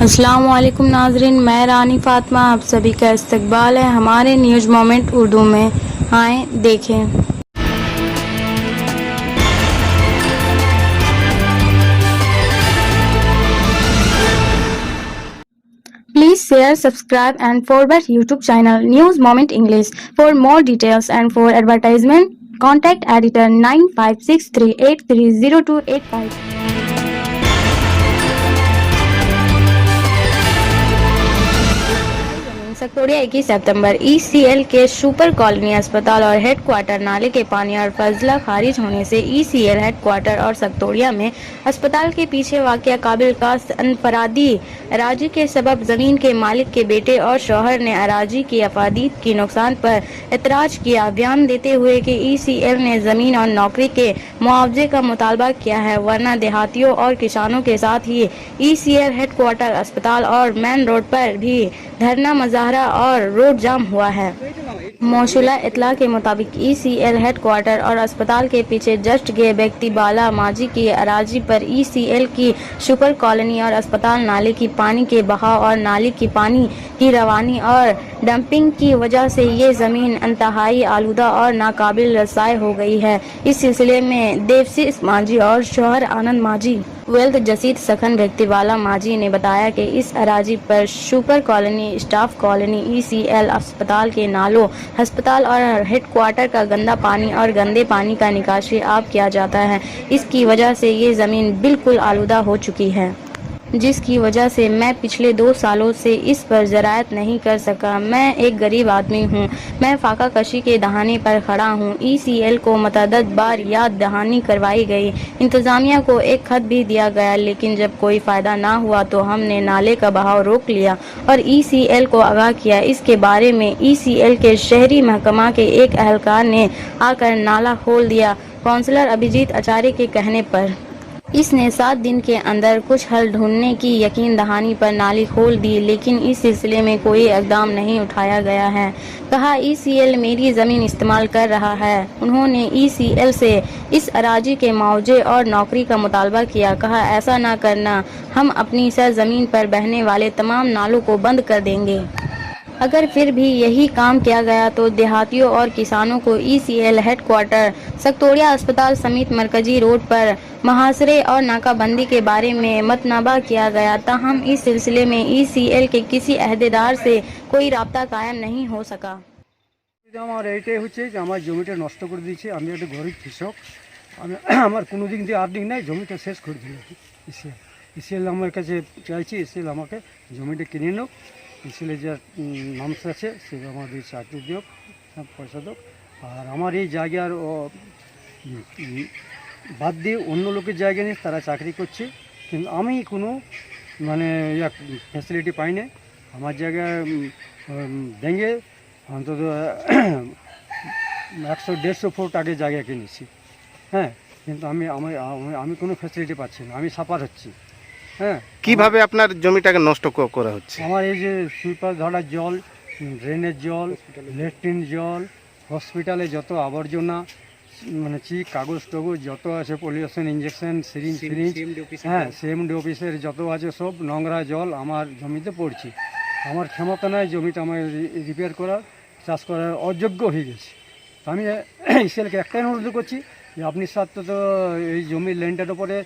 अस्सलाम वालेकुम नाजरीन, मैं रानी फातिमा आप सभी का इस्तकबाल है हमारे न्यूज़ मोमेंट उर्दू में। आए देखें। Please share, subscribe and forward YouTube channel News Moment English for more details and for advertisement. Contact editor 9563830285. सकतोड़िया 21 September ECL के सुपर कॉलोनी अस्पताल और हेडक्वार्टर नाले के पानी और फजला खारिज होने से ईसीएल हेडक्वार्टर और सकतोड़िया में अस्पताल के पीछे वाक़या काबिल का अनफरादी अराजी के सबब जमीन के मालिक के बेटे और शौहर ने अराजी की अफादीत की नुकसान पर एतराज किया। बयान देते हुए कि ईसीएल ने जमीन और नौकरी के मुआवजे का मुतालबा किया है, वरना देहातियों और किसानों के साथ ही ईसीएल हेडक्वार्टर अस्पताल और मेन रोड पर भी धरना मुजाहरा और रोड जाम हुआ है। मौसूला इतला के मुताबिक ईसीएल हेडक्वार्टर और अस्पताल के पीछे जस्ट गए व्यक्ति बाला माजी की अराजी पर ईसीएल की सुपर कॉलोनी और अस्पताल नाले की पानी के बहाव और नाले की पानी की रवानी और डंपिंग की वजह से ये जमीन इंतहाई आलूदा और नाकाबिल रसाई हो गई है। इस सिलसिले में देवशीष माजी और शौहर आनंद माजी वेल्थ जसीद सखन व्यक्ति वाला माजी ने बताया कि इस अराजी पर super colony, staff colony, ECL अस्पताल के नालों, अस्पताल और हेडक्वार्टर का गंदा पानी और गंदे पानी का निकासी आब किया जाता है। इसकी वजह से ये ज़मीन बिल्कुल आलूदा हो चुकी है, जिसकी वजह से मैं पिछले 2 सालों से इस पर ज़राअत नहीं कर सका। मैं एक गरीब आदमी हूँ, मैं फाका कशी के दहाने पर खड़ा हूँ। ईसीएल को मतअद्दद बार याद दहानी करवाई गई, इंतज़ामिया को एक खत भी दिया गया, लेकिन जब कोई फ़ायदा ना हुआ तो हमने नाले का बहाव रोक लिया और ईसीएल को आगाह किया। इसके बारे में ईसीएल के शहरी महकमा के एक अहलकार ने आकर नाला खोल दिया। काउंसलर अभिजीत आचार्य के कहने पर इसने 7 दिन के अंदर कुछ हल ढूंढने की यकीन दहानी पर नाली खोल दी, लेकिन इस सिलसिले में कोई इकदाम नहीं उठाया गया है। कहा ईसीएल मेरी ज़मीन इस्तेमाल कर रहा है। उन्होंने ईसीएल से इस अराजी के मुआवजे और नौकरी का मुतालबा किया। कहा ऐसा ना करना, हम अपनी सरजमीन पर बहने वाले तमाम नालों को बंद कर देंगे। अगर फिर भी यही काम किया गया तो देहातियों और किसानों को ईसीएल हेडक्वार्टर, सकतोड़िया अस्पताल समेत मरकजी रोड पर मुहासरे और नाकाबंदी के बारे में मतनाबा किया गया। ताहम इस सिलसिले में ईसीएल के किसी अहदेदार से कोई राब्ता कायम नहीं हो सका। আমার এইটাই হচ্ছে যে আমার জমিটা নষ্ট করে দিয়েছে। আমি একটা গরিব কৃষক, আমার কোনো দিক দিয়ে আর্নিং নাই, জমিটা শেষ করে দিল ইসিএল। আমার কাছে চাইছি ইসিএল আমাকে জমিটা কিনে নোক, ইসিএলে যে নামস আছে সে আমাদের চাকরি দিও, পয়সা দিও। আর আমার এই জায়গার বাদ দিয়ে অন্য লোকের জায়গা নিয়ে তারা চাকরি করছে, কিন্তু আমি কোনো মানে ফ্যাসিলিটি পাই না। আমার জায়গায় ভেঙে অন্তত 100-150 ফুট আগে জায়গা কিনেছি, হ্যাঁ, কিন্তু আমি কোনো ফ্যাসিলিটি পাচ্ছি না, আমি সাফার হচ্ছি। হ্যাঁ, কিভাবে আপনার জমিটাকে নষ্ট করা হচ্ছে? আমার এই যে সুইপার ধরার জল, ড্রেনের জল, ল্যাট্রিন জল, হসপিটালে যত আবর্জনা মানে চিক কাগজ টগজ যত আছে, পলিউশন ইঞ্জেকশন, সিরিঞ্জ, হ্যাঁ, সিএমডি অফিসের যত আছে সব নোংরা জল আমার জমিতে পড়ছে। আমার ক্ষমতা নাই জমিটা আমার রিপেয়ার করার, চাষ করার অযোগ্য হয়ে গেছে। আমি ইসিএলকে একটাই অনুরোধ করছি যে আপনি সাথে তো এই জমির ল্যান্ডের ওপরে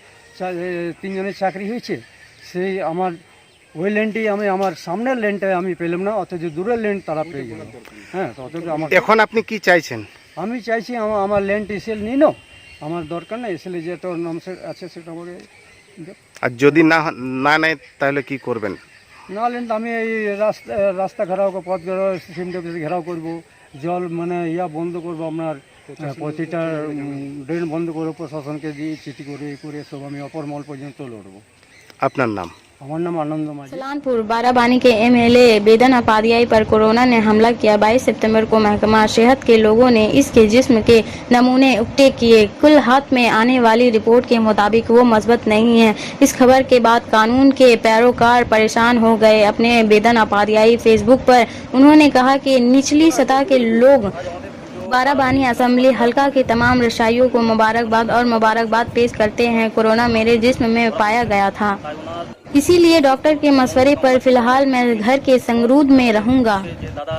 3 জনের চাকরি হয়েছে, সেই আমার ওই ল্যান্ডটি আমি আমার সামনের ল্যান্ডটায় আমি পেলাম না, অথচ দূরের ল্যান্ড তারা পেয়ে গেল। হ্যাঁ, অথচ আমার এখন আপনি কি চাইছেন? আমি চাইছি আমার ল্যান্ড ইসিএল নিয়ে নাও, আমার দরকার না, ইসিএলে যেটা নাম আছে সেটা আমাকে। আর যদি না নেয় তাহলে কি করবেন? না লেন আমি এই রাস্তা ঘেরাও, পথ ঘেরাও, সিএমডি অফিসে ঘেরাও করবো, জল মানে বন্ধ করবো, আপনার প্রতিটা ড্রেন বন্ধ করে প্রশাসনকে দিয়ে চিঠি করে সব আমি অপরমল পর্যন্ত লড়বো। আপনার নাম? আমার नाम आनंद माजी। सलानपुर बाराबानी के एमएलए बेदन अपादियाई पर कोरोना ने हमला किया। 22 सितंबर को महकमा सेहत के लोगों ने इसके जिस्म के नमूने उकटे किए। कुल हाथ में आने वाली रिपोर्ट के मुताबिक वो मस्बत नहीं है। इस खबर के बाद कानून के पैरोकार परेशान हो गए। अपने बेदन अपादियाई फेसबुक पर उन्होंने कहा कि निचली सतह के लोग बाराबानी असेंबली हल्का के तमाम रसाइयों को मुबारकबाद पेश करते हैं। कोरोना मेरे जिस्म में पाया गया था, इसीलिए डॉक्टर के मशवरे पर फिलहाल मैं घर के संगरूध में रहूंगा।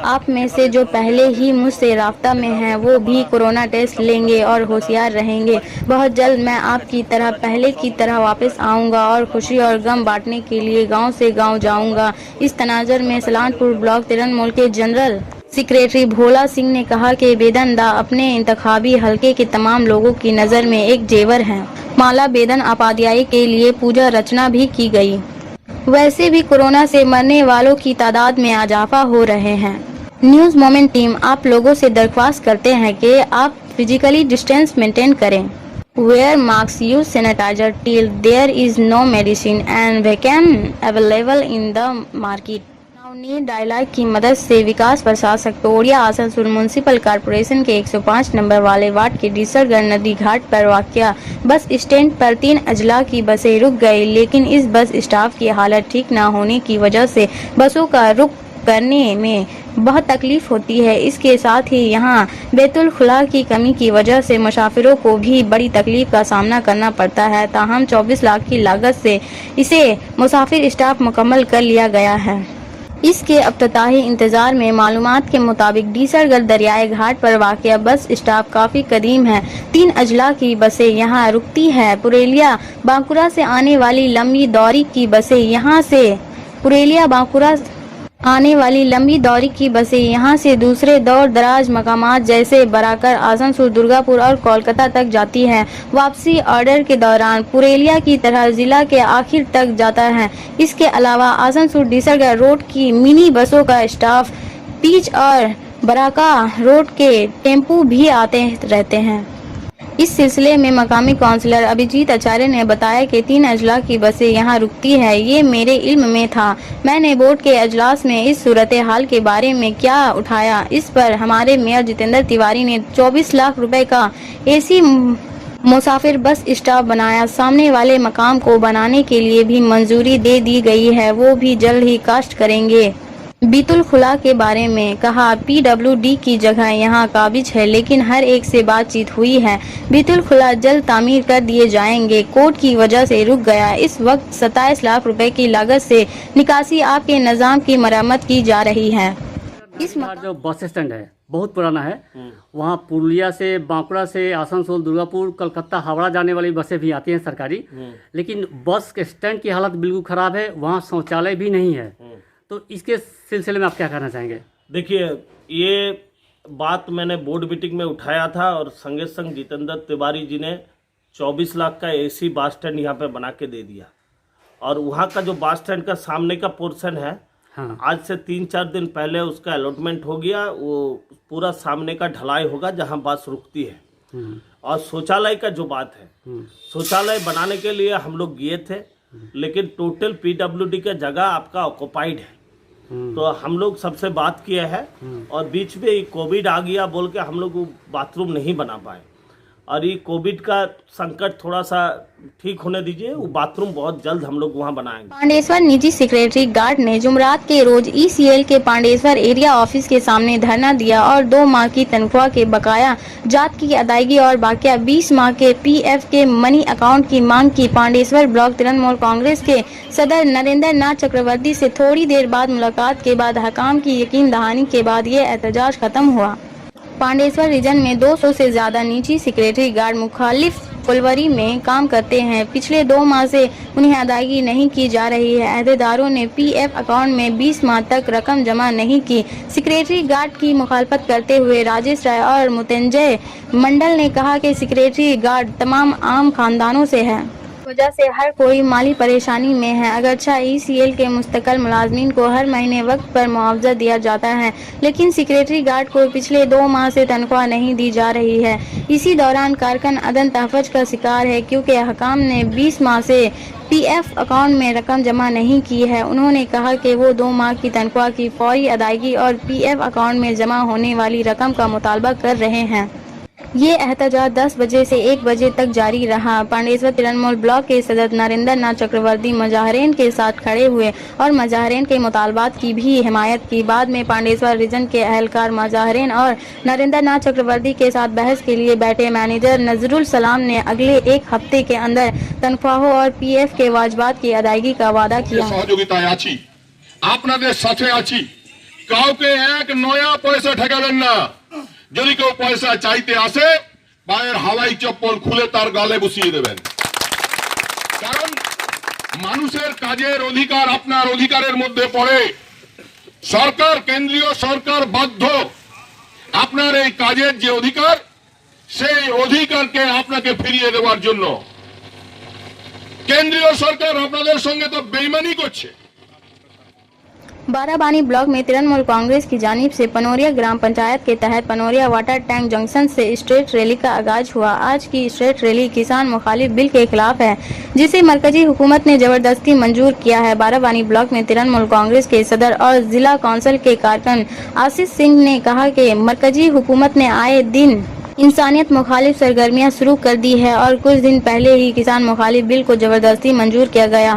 आप में से जो पहले ही मुझसे राब्ता में हैं वो भी कोरोना टेस्ट लेंगे और होशियार रहेंगे। बहुत जल्द मैं आपकी तरह पहले की तरह वापस आऊंगा और खुशी और गम बांटने के लिए गांव से गांव जाऊंगा। इस तनाजर में सलानपुर ब्लॉक तिरनमूल के जनरल सेक्रेटरी भोला सिंह ने कहा कि बेदन दा अपने इंतखाबी हलके के तमाम लोगों की नज़र में एक जेवर हैं। माला बेदन उपाध्याय के लिए पूजा रचना भी की गई। वैसे भी कोरोना से मरने वालों की तादाद में इजाफा हो रहे हैं। न्यूज़ मोमेंट टीम आप लोगों से दरख्वास्त करते हैं कि आप फिजिकली डिस्टेंस मेंटेन करें। Wear masks, use sanitizer till there is no medicine and vaccine available in the market. Navneet dialogue की मदद से विकास प्रसाद सकतोड़िया आसनसोल म्यूनिसिपल कॉर्पोरेशन के 105 नंबर वाले वार्ड के डीसरगढ़ नदी घाट पर वाक़या बस स्टैंड पर 3 अजला की बसें रुक गई, लेकिन इस बस स्टाफ की हालत ठीक न होने की वजह से बसों का रुक करने में बहुत तकलीफ होती है। इसके साथ ही यहाँ बैतुल खुला की कमी की वजह से मुसाफिरों को भी बड़ी तकलीफ का सामना करना पड़ता है। ताहम 24 लाख की लागत से इसे मुसाफिर स्टाफ मुकम्मल कर लिया गया है। इसके अफ्ताही इंतजार में मालूमात के मुताबिक डीसरगढ़ दरियाए घाट पर वाक़या बस स्टॉप काफ़ी कदीम है। 3 अजला की बसें यहाँ रुकती है। पुरेलिया बांकुरा से आने वाली लंबी दौरी की बसें यहाँ से दूसरे दौर दराज मकामात जैसे बराकर, आसनसोल, दुर्गापुर और कोलकाता तक जाती हैं। वापसी ऑर्डर के दौरान पुरेलिया की तरह जिला के आखिर तक जाता है। इसके अलावा आसनसोल डीसरगढ़ रोड की मिनी बसों का स्टाफ पीच और बराका रोड के टेम्पू भी आते रहते हैं। इस सिलसिले में मकामी काउंसलर अभिजीत आचार्य ने बताया कि 3 अजला की बसें यहाँ रुकती है। ये मेरे इल्म में था। मैंने बोर्ड के अजलास में इस सूरत हाल के बारे में क्या उठाया, इस पर हमारे मेयर जितेंद्र तिवारी ने 24 लाख रुपए का एसी मुसाफिर बस स्टॉप बनाया। सामने वाले मकाम को बनाने के लिए भी मंजूरी दे दी गई है, वो भी जल्द ही कास्ट करेंगे। बीतुल खुला के बारे में कहा, PWD की जगह यहाँ काबिज है, लेकिन हर एक से बातचीत हुई है। बीतुल खुला जल्द तामीर कर दिए जाएंगे। कोर्ट की वजह से रुक गया। इस वक्त 27 लाख रुपए की लागत से निकासी आपके निज़ाम की मरम्मत की जा रही है। इस जो बस स्टैंड है बहुत पुराना है। वहाँ पुरुलिया से, बांकुड़ा से, आसनसोल, दुर्गापुर, कलकत्ता, हावड़ा जाने वाली बसें भी आती हैं सरकारी, लेकिन बस के स्टैंड की हालत बिल्कुल ख़राब है। वहाँ शौचालय भी नहीं है। तो इसके सिलसिले में आप क्या कहना चाहेंगे? देखिए, ये बात मैंने बोर्ड मीटिंग में उठाया था और संगे संग जितेंद्र तिवारी जी ने 24 लाख का एसी बस स्टैंड यहाँ पे बना के दे दिया। और वहाँ का जो बस स्टैंड का सामने का पोर्शन है, हाँ, आज से 3-4 दिन पहले उसका अलॉटमेंट हो गया। वो पूरा सामने का ढलाई होगा जहाँ बस रुकती है। और शौचालय का जो बात है, शौचालय बनाने के लिए हम लोग गए थे, लेकिन टोटल PWD का जगह आपका ऑक्युपाइड है। तो हम लोग सबसे बात किए हैं और बीच में कोविड आ गया बोल के हम लोग बाथरूम नहीं बना पाए। और ये कोविड का संकट थोड़ा सा ठीक होने दीजिए, वो बाथरूम बहुत जल्द हम लोग वहाँ बनाएंगे। पांडेश्वर निजी सेक्रेटरी गार्ड ने जुमरात के रोज ECL के पांडेश्वर एरिया ऑफिस के सामने धरना दिया और 2 माह की तनख्वाह के बकाया जात की अदायगी और बाकिया 20 माह के PF के मनी अकाउंट की मांग की। पांडेश्वर ब्लॉक तिरनमूल कांग्रेस के सदर नरेंद्र नाथ चक्रवर्ती से थोड़ी देर बाद मुलाकात के बाद हकाम की यकीन दहानी के बाद ये एहतजाज खत्म हुआ। पांडेश्वर रीजन में 200 से ज्यादा निजी सेक्रेटरी गार्ड मुखालिफ फुलवरी में काम करते हैं। पिछले 2 माह से उन्हें अदायगी नहीं की जा रही है। अहदेदारों ने PF अकाउंट में 20 माह तक रकम जमा नहीं की। सेक्रेटरी गार्ड की मुखालफत करते हुए राजेश राय और मुतंजय मंडल ने कहा कि सेक्रेटरी गार्ड तमाम आम खानदानों से है, वजह से हर कोई माली परेशानी में है। अगरचा ECL के मुस्तकल मुलाजमीन को हर महीने वक्त पर मुआवजा दिया जाता है, लेकिन सेक्रेटरी गार्ड को पिछले 2 माह से तनख्वाह नहीं दी जा रही है। इसी दौरान कारकन अदन तहफ़्फ़ुज़ का शिकार है, क्योंकि हकाम ने 20 माह से PF अकाउंट में रकम जमा नहीं की है। उन्होंने कहा कि वो 2 माह की तनख्वाह की फौरी अदायगी और PF अकाउंट में जमा होने वाली रकम का मुतालबा कर रहे हैं। ये एहतजाज 10 बजे से 1 बजे तक जारी रहा। पांडेश्वर तृणमूल ब्लॉक के सदस्य नरेंद्र नाथ चक्रवर्ती मुजाहरीन के साथ खड़े हुए और मुजाहरीन के मुतालबात की भी हिमायत की। बाद में पांडेश्वर रीजन के अहलकार मुजाहरीन और नरेंद्र नाथ चक्रवर्ती के साथ बहस के लिए बैठे। मैनेजर नजरुल सलाम ने अगले 1 हफ्ते के अंदर तनख्वाहों और पीएफ के वाजबात की अदायगी का वादा किया। সহযোগিতায় আছি, আপনাদের সাথে আছি, কাউকে এক নয়া পয়সা ঠেকাবেন না। যদি কেউ পয়সা চাইতে আসে, পায়ের হাওয়াই চপ্পল খুলে তার গালে বসিয়ে দেবেন। কারণ মানুষের কাজের অধিকার আপনার অধিকারের মধ্যে পড়ে। সরকার, কেন্দ্রীয় সরকার বাধ্য আপনার এই কাজের যে অধিকার, সেই অধিকারকে আপনাকে ফিরিয়ে দেওয়ার জন্য। কেন্দ্রীয় সরকার আপনাদের সঙ্গে তো বেইমানি করছে। बाराबानी ब्लॉक में तृणमूल कांग्रेस की जानिब से पनोरिया ग्राम पंचायत के तहत पनोरिया वाटर टैंक जंक्शन से स्ट्रीट रैली का आगाज हुआ। आज की स्ट्रीट रैली किसान मुखालिफ बिल के खिलाफ है, जिसे मरकजी हुकूमत ने जबरदस्ती मंजूर किया है। बाराबानी ब्लॉक में तृणमूल कांग्रेस के सदर और जिला काउंसिल के कारकुन आशीष सिंह ने कहा कि मरकजी हुकूमत ने आए दिन इंसानियत मुखालिफ सरगर्मियां शुरू कर दी है और कुछ दिन पहले ही किसान मुखालिफ बिल को जबरदस्ती मंजूर किया गया।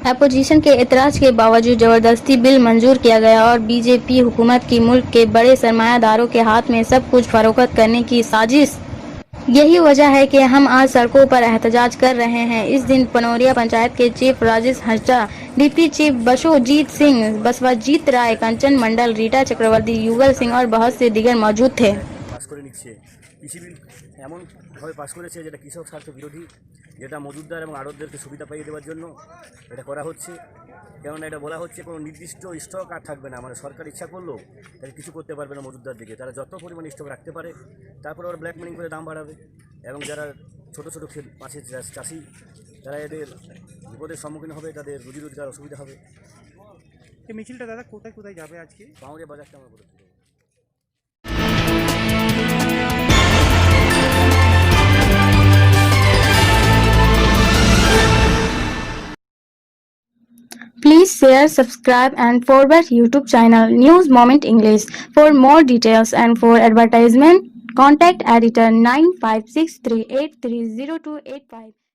अपोजिशन के एतराज के बावजूद जबरदस्ती बिल मंजूर किया गया और बीजेपी हुकूमत की मुल्क के बड़े सरमायादारों के हाथ में सब कुछ फरोख्त करने की साजिश। यही वजह है कि हम आज सड़कों पर एहतजाज कर रहे हैं। इस दिन पनोरिया पंचायत के chief Rajesh Hansda, deputy chief Bashojit Singh, Baswajit Rai, Kanchan Mandal, Rita Chakraborty, Yugal Singh और बहुत से दीगर मौजूद थे। পাস করে নিচ্ছে কৃষি বিল এমনভাবে পাস করেছে যেটা কৃষক স্বার্থ বিরোধী, যেটা মজুদদার এবং আড়তদারকে সুবিধা পাইয়ে দেওয়ার জন্য এটা করা হচ্ছে। কেননা এটা বলা হচ্ছে কোনো নির্দিষ্ট স্টক আর থাকবে না, মানে সরকার ইচ্ছা করলেও তারা কিছু করতে পারবে না মজুদদার দিকে। তারা যত পরিমাণে স্টক রাখতে পারে তারপর ওরা ব্ল্যাকমেলিং করে দাম বাড়াবে এবং যারা ছোটো ছোটো মাছের চাষি তারা এদের বিপদের সম্মুখীন হবে, তাদের রুজি রোজগার অসুবিধা হবে। এই মিছিলটা দাদা কোথায় কোথায় যাবে আজকে? পাউরিয়া বাজারটা আমরা বলেছি। Please share, subscribe and forward YouTube channel News Moment English for more details and for advertisement contact editor 9563830285.